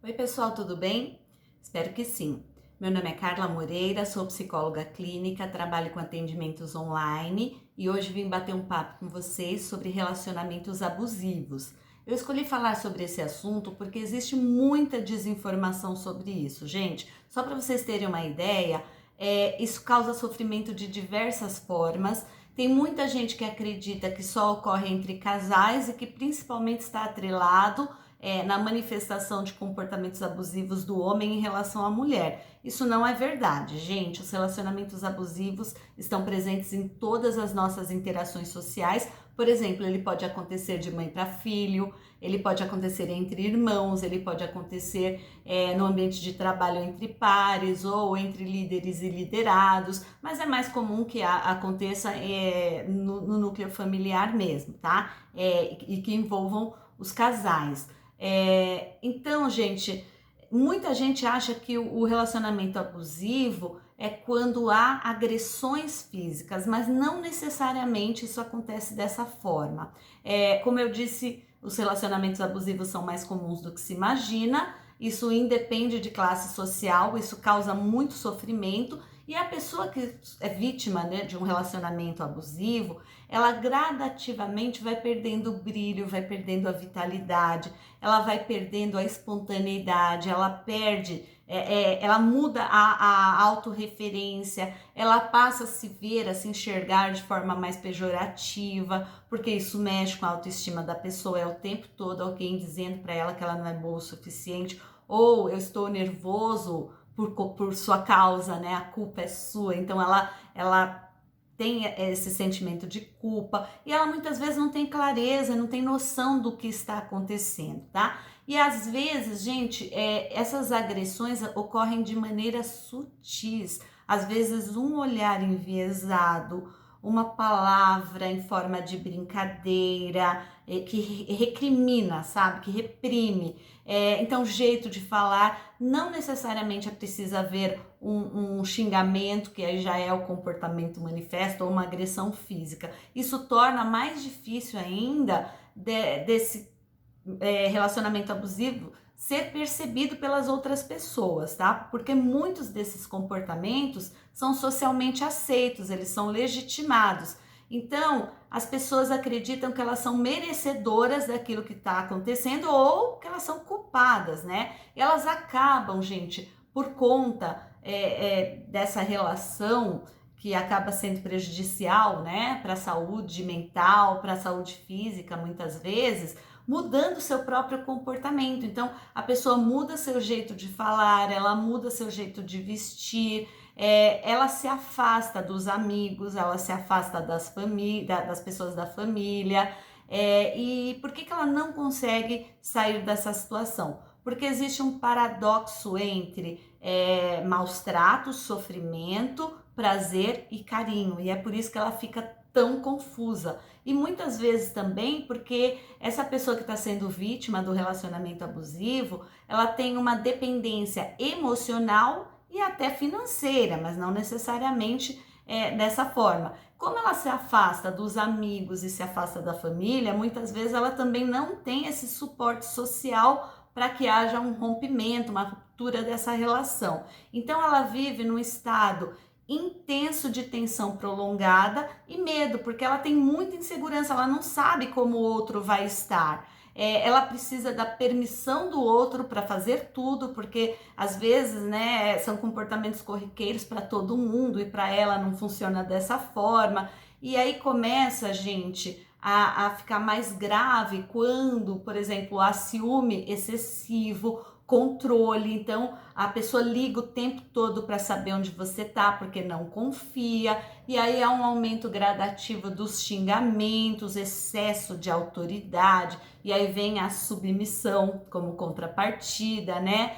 Oi pessoal, tudo bem? Espero que sim. Meu nome é Carla Moreira, sou psicóloga clínica, trabalho com atendimentos online e hoje vim bater um papo com vocês sobre relacionamentos abusivos. Eu escolhi falar sobre esse assunto porque existe muita desinformação sobre isso, gente. Só para vocês terem uma ideia, isso causa sofrimento de diversas formas. Tem muita gente que acredita que só ocorre entre casais e que principalmente está atrelado na manifestação de comportamentos abusivos do homem em relação à mulher. Isso não é verdade, gente. Os relacionamentos abusivos estão presentes em todas as nossas interações sociais. Por exemplo, ele pode acontecer de mãe para filho, ele pode acontecer entre irmãos, ele pode acontecer no ambiente de trabalho entre pares ou entre líderes e liderados, mas é mais comum que aconteça no núcleo familiar mesmo, tá? E que envolvam os casais. Então, gente, muita gente acha que o relacionamento abusivo é quando há agressões físicas, mas não necessariamente isso acontece dessa forma. Como eu disse, os relacionamentos abusivos são mais comuns do que se imagina, isso independe de classe social, isso causa muito sofrimento. E a pessoa que é vítima, né, de um relacionamento abusivo, ela gradativamente vai perdendo o brilho, vai perdendo a vitalidade, ela vai perdendo a espontaneidade, ela perde, ela muda a autorreferência, ela passa a se ver, a se enxergar de forma mais pejorativa, porque isso mexe com a autoestima da pessoa, é o tempo todo alguém dizendo para ela que ela não é boa o suficiente, ou eu estou nervoso por sua causa, né? A culpa é sua. Então ela tem esse sentimento de culpa e ela muitas vezes não tem clareza, não tem noção do que está acontecendo, tá? E às vezes, gente, essas agressões ocorrem de maneira sutis. Às vezes um olhar enviesado, uma palavra em forma de brincadeira, que recrimina, sabe? Que reprime. Então, jeito de falar, não necessariamente precisa haver um xingamento, que aí já é o comportamento manifesto, ou uma agressão física. Isso torna mais difícil ainda desse relacionamento abusivo ser percebido pelas outras pessoas, tá? Porque muitos desses comportamentos são socialmente aceitos, eles são legitimados. Então, as pessoas acreditam que elas são merecedoras daquilo que está acontecendo ou que elas são culpadas, né? E elas acabam, gente, por conta dessa relação que acaba sendo prejudicial, né, para a saúde mental, para a saúde física, muitas vezes, mudando seu próprio comportamento. Então, a pessoa muda seu jeito de falar, ela muda seu jeito de vestir, ela se afasta dos amigos, ela se afasta das pessoas da família. E por que ela não consegue sair dessa situação? Porque existe um paradoxo entre maus tratos, sofrimento, prazer e carinho. E é por isso que ela fica tão confusa. E muitas vezes também porque essa pessoa que está sendo vítima do relacionamento abusivo, ela tem uma dependência emocional e até financeira, mas não necessariamente dessa forma. Como ela se afasta dos amigos e se afasta da família, muitas vezes ela também não tem esse suporte social para que haja um rompimento, uma ruptura dessa relação. Então ela vive num estado intenso de tensão prolongada e medo, porque ela tem muita insegurança, ela não sabe como o outro vai estar. Ela precisa da permissão do outro para fazer tudo, porque às vezes, né, são comportamentos corriqueiros para todo mundo e para ela não funciona dessa forma. E aí começa, gente, a ficar mais grave quando, por exemplo, há ciúme excessivo, controle. Então a pessoa liga o tempo todo para saber onde você tá, porque não confia, e aí há um aumento gradativo dos xingamentos, excesso de autoridade, e aí vem a submissão como contrapartida, né?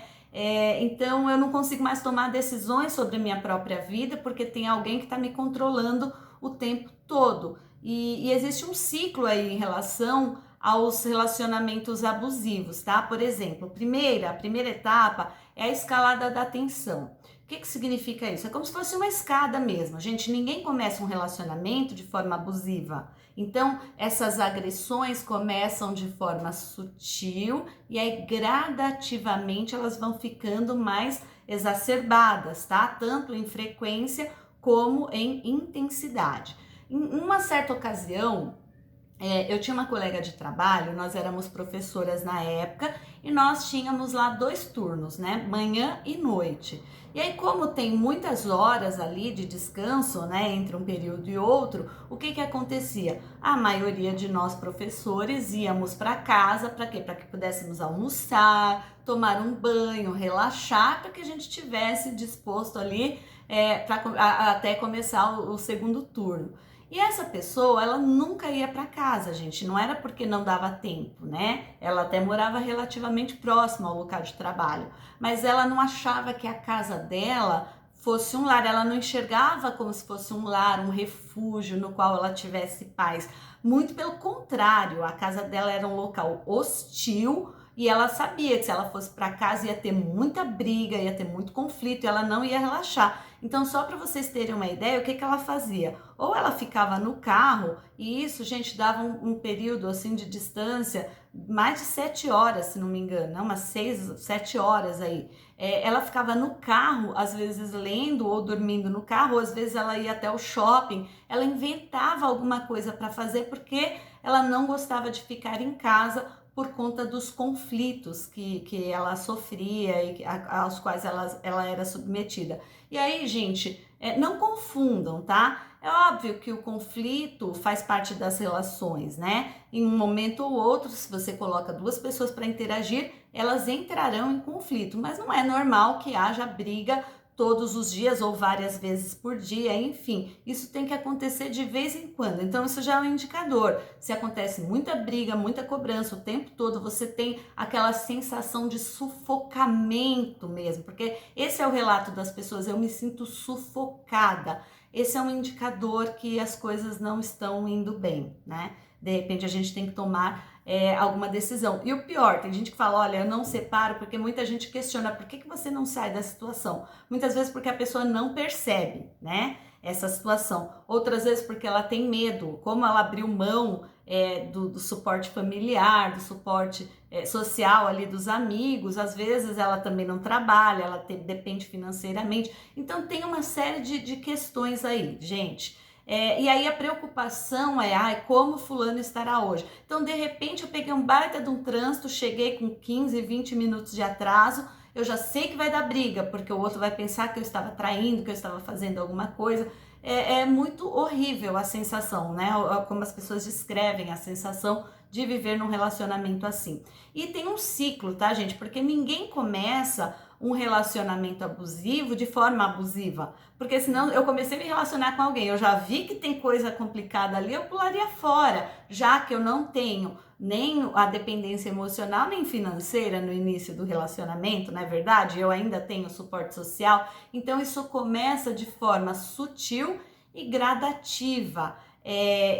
Então eu não consigo mais tomar decisões sobre a minha própria vida porque tem alguém que está me controlando o tempo todo. E existe um ciclo aí em relação aos relacionamentos abusivos, tá? Por exemplo, a primeira etapa é a escalada da tensão. O que significa isso? É como se fosse uma escada mesmo. Gente, ninguém começa um relacionamento de forma abusiva. Então, essas agressões começam de forma sutil e aí gradativamente elas vão ficando mais exacerbadas, tá? Tanto em frequência como em intensidade. Em uma certa ocasião, eu tinha uma colega de trabalho, nós éramos professoras na época e nós tínhamos lá 2 turnos, né? Manhã e noite. E aí, como tem muitas horas ali de descanso, né, entre um período e outro, o que acontecia? A maioria de nós professores íamos para casa, para quê? Para que pudéssemos almoçar, tomar um banho, relaxar, para que a gente tivesse disposto ali até começar o segundo turno. E essa pessoa, ela nunca ia para casa, gente, não era porque não dava tempo, né? Ela até morava relativamente próxima ao local de trabalho, mas ela não achava que a casa dela fosse um lar, ela não enxergava como se fosse um lar, um refúgio no qual ela tivesse paz. Muito pelo contrário, a casa dela era um local hostil e ela sabia que se ela fosse para casa ia ter muita briga, ia ter muito conflito e ela não ia relaxar. Então, só para vocês terem uma ideia, o que ela fazia? Ou ela ficava no carro, e isso, gente, dava um período assim de distância, mais de 7 horas, se não me engano, umas 6, 7 horas aí. Ela ficava no carro, às vezes lendo ou dormindo no carro, ou às vezes ela ia até o shopping, ela inventava alguma coisa para fazer porque ela não gostava de ficar em casa por conta dos conflitos que ela sofria e aos quais ela era submetida. E aí, gente, não confundam, tá? É óbvio que o conflito faz parte das relações, né? Em um momento ou outro, se você coloca 2 pessoas para interagir, elas entrarão em conflito, mas não é normal que haja briga todos os dias ou várias vezes por dia, enfim, isso tem que acontecer de vez em quando. Então isso já é um indicador. Se acontece muita briga, muita cobrança o tempo todo, você tem aquela sensação de sufocamento mesmo, porque esse é o relato das pessoas, eu me sinto sufocada. Esse é um indicador que as coisas não estão indo bem, né? De repente a gente tem que tomar alguma decisão. E o pior, tem gente que fala, olha, eu não separo, porque muita gente questiona, por que você não sai da situação? Muitas vezes porque a pessoa não percebe, né, essa situação. Outras vezes porque ela tem medo, como ela abriu mão do suporte familiar, do suporte social ali dos amigos, às vezes ela também não trabalha, ela depende financeiramente. Então tem uma série de questões aí, gente. E aí a preocupação como fulano estará hoje. Então, de repente, eu peguei um baita de um trânsito, cheguei com 15, 20 minutos de atraso, eu já sei que vai dar briga, porque o outro vai pensar que eu estava traindo, que eu estava fazendo alguma coisa. É muito horrível a sensação, né? Como as pessoas descrevem a sensação de viver num relacionamento assim. E tem um ciclo, tá, gente? Porque ninguém começa um relacionamento abusivo de forma abusiva, porque senão eu comecei a me relacionar com alguém, eu já vi que tem coisa complicada ali, eu pularia fora, já que eu não tenho nem a dependência emocional nem financeira no início do relacionamento, não é verdade? Eu ainda tenho suporte social, então isso começa de forma sutil e gradativa.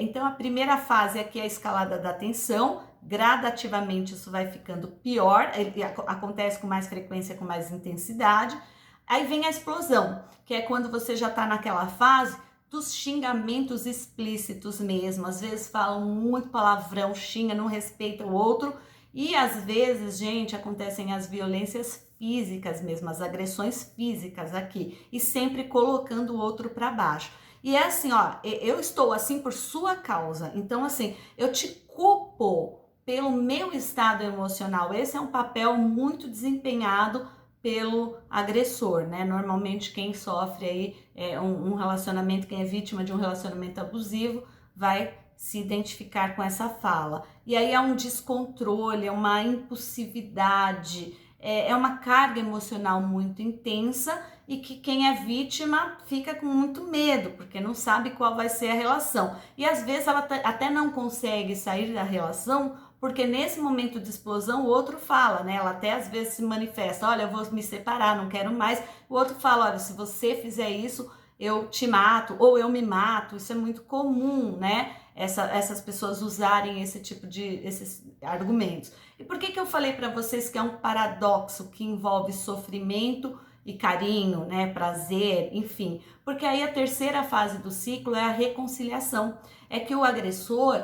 Então a primeira fase aqui é a escalada da tensão, gradativamente isso vai ficando pior, acontece com mais frequência, com mais intensidade. Aí vem a explosão, que é quando você já tá naquela fase dos xingamentos explícitos mesmo. Às vezes falam muito palavrão, xinga, não respeita o outro. E às vezes, gente, acontecem as violências físicas mesmo, as agressões físicas aqui. E sempre colocando o outro para baixo. E é assim, ó, eu estou assim por sua causa. Então, assim, eu te culpo pelo meu estado emocional. Esse é um papel muito desempenhado pelo agressor, né? Normalmente quem sofre aí um relacionamento, quem é vítima de um relacionamento abusivo, vai se identificar com essa fala. E aí é um descontrole, é uma impulsividade, é uma carga emocional muito intensa e que quem é vítima fica com muito medo, porque não sabe qual vai ser a relação. E às vezes ela até não consegue sair da relação, porque nesse momento de explosão o outro fala, né? Ela até às vezes se manifesta, olha, eu vou me separar, não quero mais. O outro fala, olha, se você fizer isso, eu te mato, ou eu me mato. Isso é muito comum, né? Essas pessoas usarem esses argumentos. E por que eu falei para vocês que é um paradoxo que envolve sofrimento e carinho, né, prazer, enfim. Porque aí a terceira fase do ciclo é a reconciliação. É que o agressor,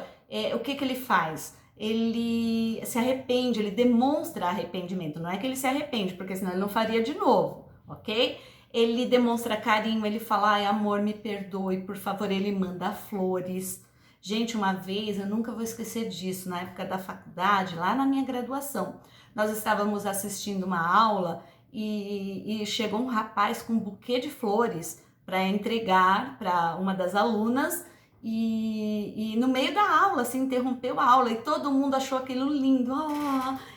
o que ele faz? Ele se arrepende, ele demonstra arrependimento. Não é que ele se arrepende, porque senão ele não faria de novo, ok? Ele demonstra carinho, ele fala, ai amor, me perdoe, por favor, ele manda flores. Gente, uma vez, eu nunca vou esquecer disso, na época da faculdade, lá na minha graduação, nós estávamos assistindo uma aula e chegou um rapaz com um buquê de flores para entregar para uma das alunas e no meio da aula, assim, interrompeu a aula e todo mundo achou aquilo lindo,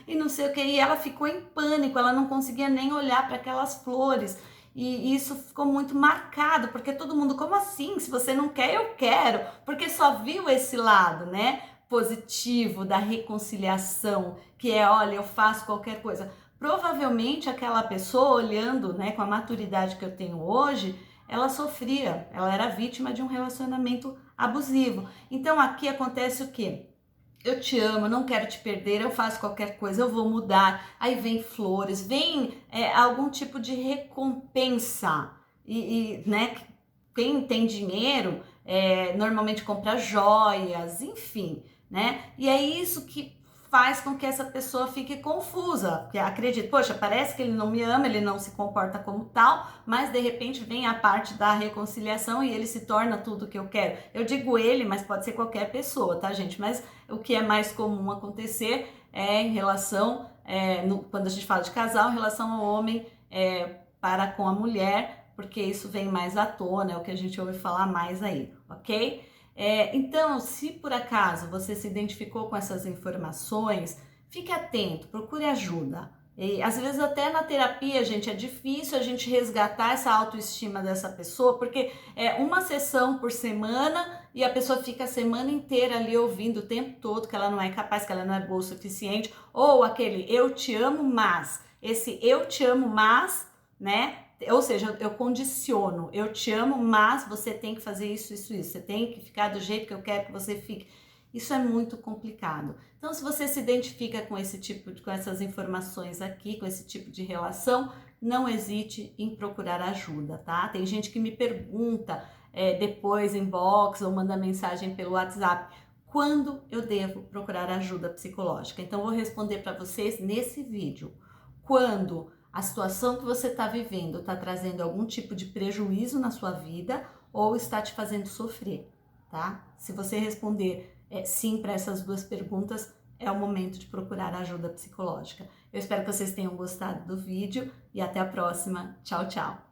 e não sei o que, e ela ficou em pânico, ela não conseguia nem olhar para aquelas flores. E isso ficou muito marcado, porque todo mundo, como assim? Se você não quer, eu quero. Porque só viu esse lado, né? Positivo da reconciliação, que é, olha, eu faço qualquer coisa. Provavelmente aquela pessoa, olhando, né, com a maturidade que eu tenho hoje, ela sofria, ela era vítima de um relacionamento abusivo. Então aqui acontece o quê? Eu te amo, não quero te perder, eu faço qualquer coisa, eu vou mudar. Aí vem flores, vem algum tipo de recompensa. Né, quem tem dinheiro normalmente compra joias, enfim, né? E é isso que faz com que essa pessoa fique confusa, porque acredita, poxa, parece que ele não me ama, ele não se comporta como tal, mas de repente vem a parte da reconciliação e ele se torna tudo que eu quero. Eu digo ele, mas pode ser qualquer pessoa, tá, gente? Mas o que é mais comum acontecer é em relação, quando a gente fala de casal, em relação ao homem para com a mulher, porque isso vem mais à tona, é o que a gente ouve falar mais aí, ok? Então, se por acaso você se identificou com essas informações, fique atento, procure ajuda. E, às vezes até na terapia, gente, é difícil a gente resgatar essa autoestima dessa pessoa, porque é uma sessão por semana e a pessoa fica a semana inteira ali ouvindo o tempo todo que ela não é capaz, que ela não é boa o suficiente, ou aquele eu te amo, mas, esse eu te amo, mas, né? Ou seja, eu condiciono, eu te amo, mas você tem que fazer isso, isso, isso. Você tem que ficar do jeito que eu quero que você fique. Isso é muito complicado. Então, se você se identifica com esse tipo, com essas informações aqui, com esse tipo de relação, não hesite em procurar ajuda, tá? Tem gente que me pergunta depois em box ou manda mensagem pelo WhatsApp, quando eu devo procurar ajuda psicológica? Então, eu vou responder para vocês nesse vídeo. Quando a situação que você está vivendo está trazendo algum tipo de prejuízo na sua vida ou está te fazendo sofrer, tá? Se você responder sim para essas duas perguntas, é o momento de procurar ajuda psicológica. Eu espero que vocês tenham gostado do vídeo e até a próxima. Tchau, tchau!